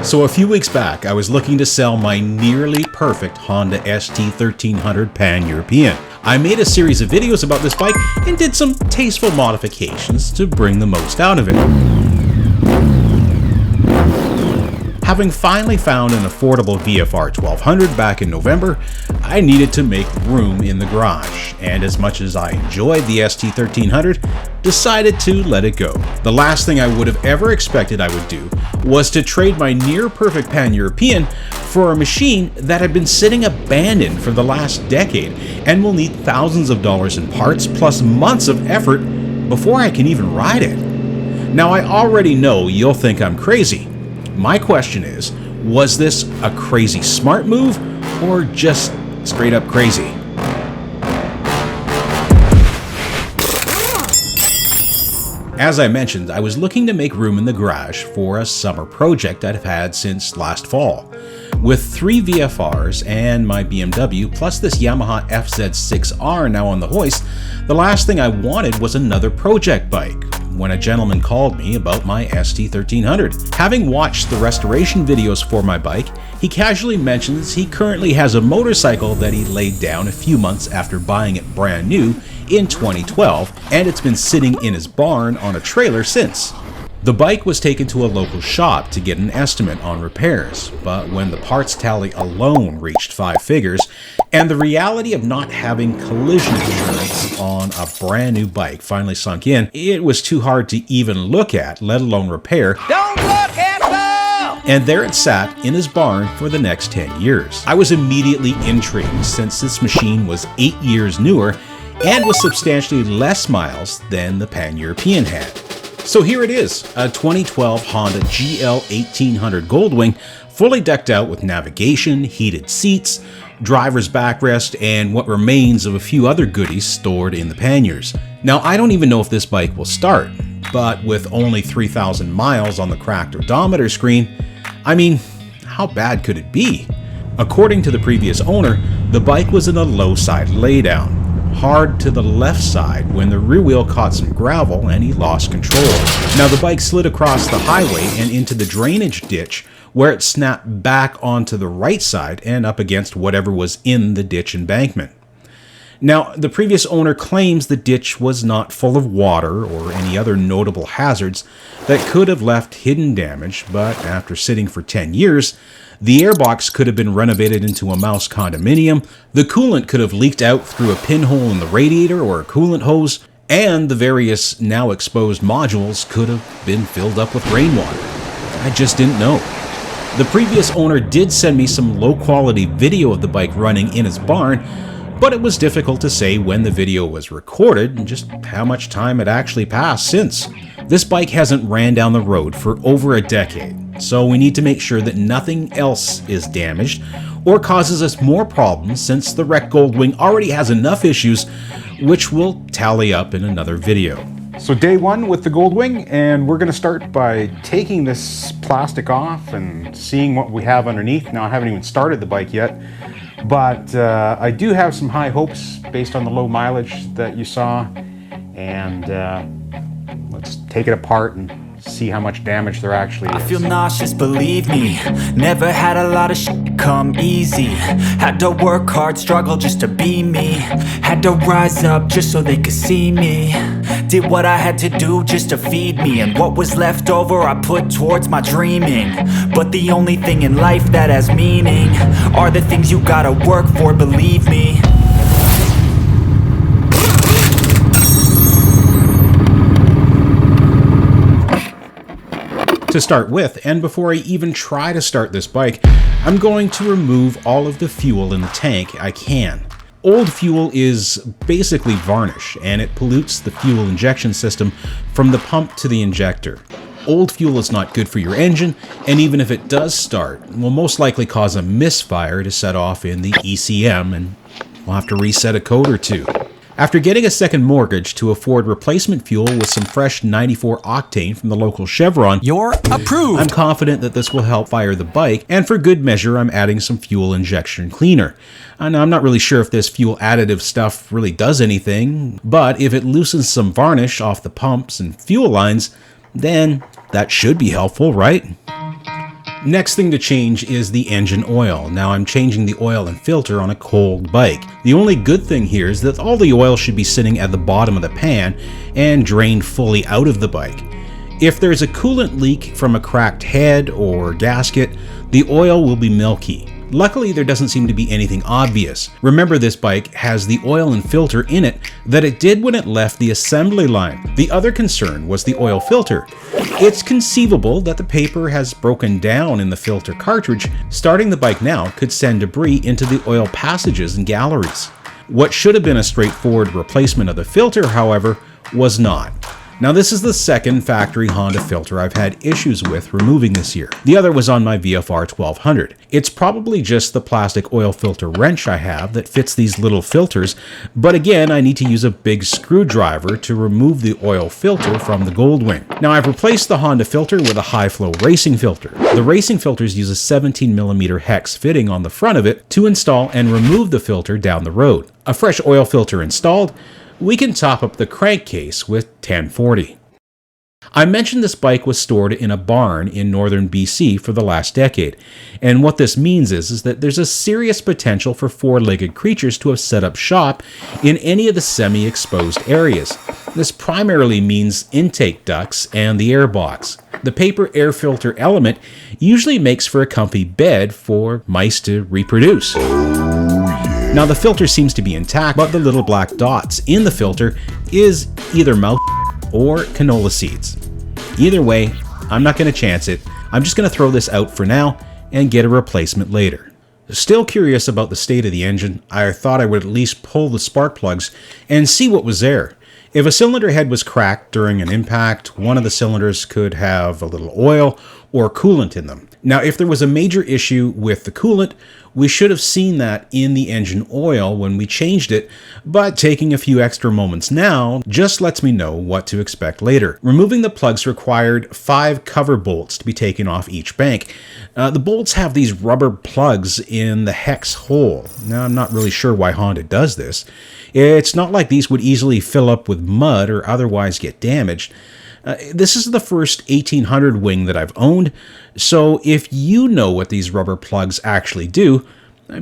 So a few weeks back, I was looking to sell my nearly perfect Honda ST1300 PanEuropean. I made a series of videos about this bike and did some tasteful modifications to bring the most out of it. Having finally found an affordable VFR 1200 back in November, I needed to make room in the garage, and as much as I enjoyed the ST1300, decided to let it go. The last thing I would have ever expected I would do was to trade my near-perfect PanEuropean for a machine that had been sitting abandoned for the last decade and will need thousands of dollars in parts plus months of effort before I can even ride it. Now, I already know you'll think I'm crazy. My question is, was this a crazy smart move or just straight up crazy? As I mentioned, I was looking to make room in the garage for a summer project I've had since last fall. With 3 VFRs and my BMW plus this Yamaha FZ6R now on the hoist, the last thing I wanted was another project bike when a gentleman called me about my ST1300. Having watched the restoration videos for my bike, he casually mentions he currently has a motorcycle that he laid down a few months after buying it brand new in 2012, and it's been sitting in his barn on a trailer since. The bike was taken to a local shop to get an estimate on repairs, but when the parts tally alone reached 5 figures, and the reality of not having collision insurance on a brand new bike finally sunk in, it was too hard to even look at, let alone repair. Don't look at them! And there it sat in his barn for the next 10 years. I was immediately intrigued since this machine was 8 years newer and was substantially less miles than the PanEuropean had. So here it is, a 2012 Honda GL1800 Goldwing, fully decked out with navigation, heated seats, driver's backrest, and what remains of a few other goodies stored in the panniers. Now, I don't even know if this bike will start, but with only 3,000 miles on the cracked odometer screen, I mean, how bad could it be? According to the previous owner, the bike was in a low side laydown, hard to the left side when the rear wheel caught some gravel and he lost control. Now the bike slid across the highway and into the drainage ditch where it snapped back onto the right side and up against whatever was in the ditch embankment. Now the previous owner claims the ditch was not full of water or any other notable hazards that could have left hidden damage, but after sitting for 10 years, the airbox could have been renovated into a mouse condominium, the coolant could have leaked out through a pinhole in the radiator or a coolant hose, and the various now exposed modules could have been filled up with rainwater. I just didn't know. The previous owner did send me some low-quality video of the bike running in his barn, but it was difficult to say when the video was recorded and just how much time had actually passed since. This bike hasn't ran down the road for over a decade, so we need to make sure that nothing else is damaged or causes us more problems since the wrecked Goldwing already has enough issues, which we'll tally up in another video. So day one with the Goldwing, and we're going to start by taking this plastic off and seeing what we have underneath. Now I haven't even started the bike yet, but I do have some high hopes based on the low mileage that you saw, and let's take it apart and see how much damage there actually is. I feel nauseous, believe me. Never had a lot of shit come easy. Had to work hard, struggle just to be me. Had to rise up just so they could see me. Did what I had to do just to feed me, and what was left over I put towards my dreaming. But the only thing in life that has meaning are the things you gotta work for, believe me. To start with, and before I even try to start this bike, I'm going to remove all of the fuel in the tank I can. Old fuel is basically varnish, and it pollutes the fuel injection system from the pump to the injector. Old fuel is not good for your engine, and even if it does start, it will most likely cause a misfire to set off in the ECM, and we'll have to reset a code or two. After getting a second mortgage to afford replacement fuel with some fresh 94 octane from the local Chevron, You're approved! I'm confident that this will help fire the bike, and for good measure I'm adding some fuel injection cleaner. And I'm not really sure if this fuel additive stuff really does anything, but if it loosens some varnish off the pumps and fuel lines, then that should be helpful, right? Next thing to change is the engine oil. Now I'm changing the oil and filter on a cold bike. The only good thing here is that all the oil should be sitting at the bottom of the pan and drained fully out of the bike. If there's a coolant leak from a cracked head or gasket, the oil will be milky. Luckily, there doesn't seem to be anything obvious. Remember, this bike has the oil and filter in it that it did when it left the assembly line. The other concern was the oil filter. It's conceivable that the paper has broken down in the filter cartridge. Starting the bike now could send debris into the oil passages and galleries. What should have been a straightforward replacement of the filter, however, was not. Now, this is the second factory Honda filter I've had issues with removing this year. The other was on my VFR 1200. It's probably just the plastic oil filter wrench I have that fits these little filters, but again, I need to use a big screwdriver to remove the oil filter from the Goldwing. Now, I've replaced the Honda filter with a high-flow racing filter. The racing filters use a 17mm hex fitting on the front of it to install and remove the filter down the road. A fresh oil filter installed, we can top up the crankcase with 1040. I mentioned this bike was stored in a barn in northern BC for the last decade, and what this means is that there's a serious potential for four-legged creatures to have set up shop in any of the semi-exposed areas. This primarily means intake ducts and the airbox. The paper air filter element usually makes for a comfy bed for mice to reproduce. Now, the filter seems to be intact, but the little black dots in the filter is either mouth or canola seeds. Either way, I'm not going to chance it. I'm just going to throw this out for now and get a replacement later. Still curious about the state of the engine, I thought I would at least pull the spark plugs and see what was there. If a cylinder head was cracked during an impact, one of the cylinders could have a little oil or coolant in them. Now, if there was a major issue with the coolant, we should have seen that in the engine oil when we changed it, but taking a few extra moments now just lets me know what to expect later. Removing the plugs required 5 cover bolts to be taken off each bank. The bolts have these rubber plugs in the hex hole. Now, I'm not really sure why Honda does this. It's not like these would easily fill up with mud or otherwise get damaged. This is the first 1800 wing that I've owned, so if you know what these rubber plugs actually do,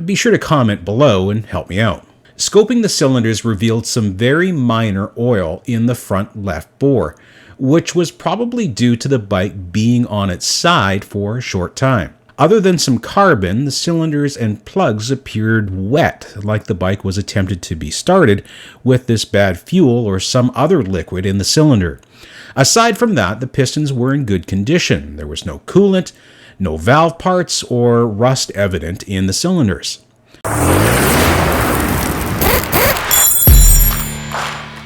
be sure to comment below and help me out. Scoping the cylinders revealed some very minor oil in the front left bore, which was probably due to the bike being on its side for a short time. Other than some carbon, the cylinders and plugs appeared wet, like the bike was attempted to be started with this bad fuel or some other liquid in the cylinder. Aside from that, the pistons were in good condition. There was no coolant, no valve parts, or rust evident in the cylinders.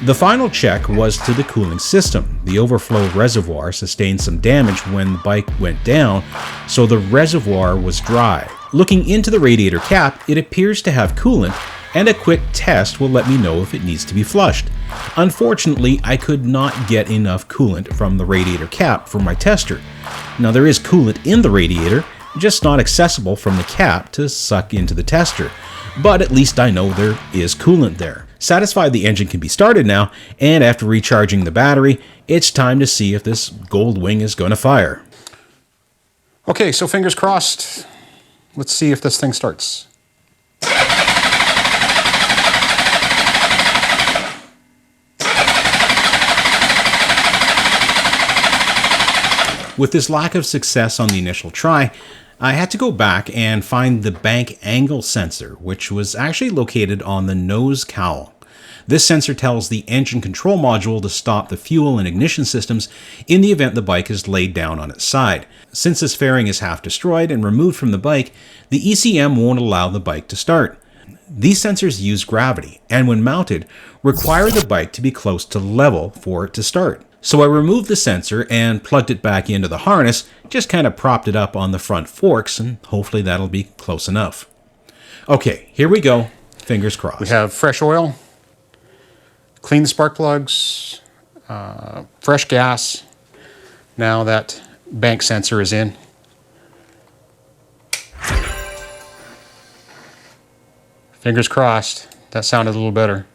The final check was to the cooling system. The overflow reservoir sustained some damage when the bike went down, so the reservoir was dry. Looking into the radiator cap, it appears to have coolant, and a quick test will let me know if it needs to be flushed. Unfortunately, I could not get enough coolant from the radiator cap for my tester. Now, there is coolant in the radiator, just not accessible from the cap to suck into the tester, but at least I know there is coolant there. Satisfied the engine can be started now, and after recharging the battery, it's time to see if this Goldwing is going to fire. Okay, so fingers crossed. Let's see if this thing starts. With this lack of success on the initial try, I had to go back and find the bank angle sensor, which was actually located on the nose cowl. This sensor tells the engine control module to stop the fuel and ignition systems in the event the bike is laid down on its side. Since this fairing is half destroyed and removed from the bike, the ECM won't allow the bike to start. These sensors use gravity, and when mounted, require the bike to be close to level for it to start. So I removed the sensor and plugged it back into the harness, just kind of propped it up on the front forks, and hopefully that'll be close enough. Okay, here we go. Fingers crossed. We have fresh oil, clean the spark plugs, fresh gas. Now that bank sensor is in. Fingers crossed. That sounded a little better.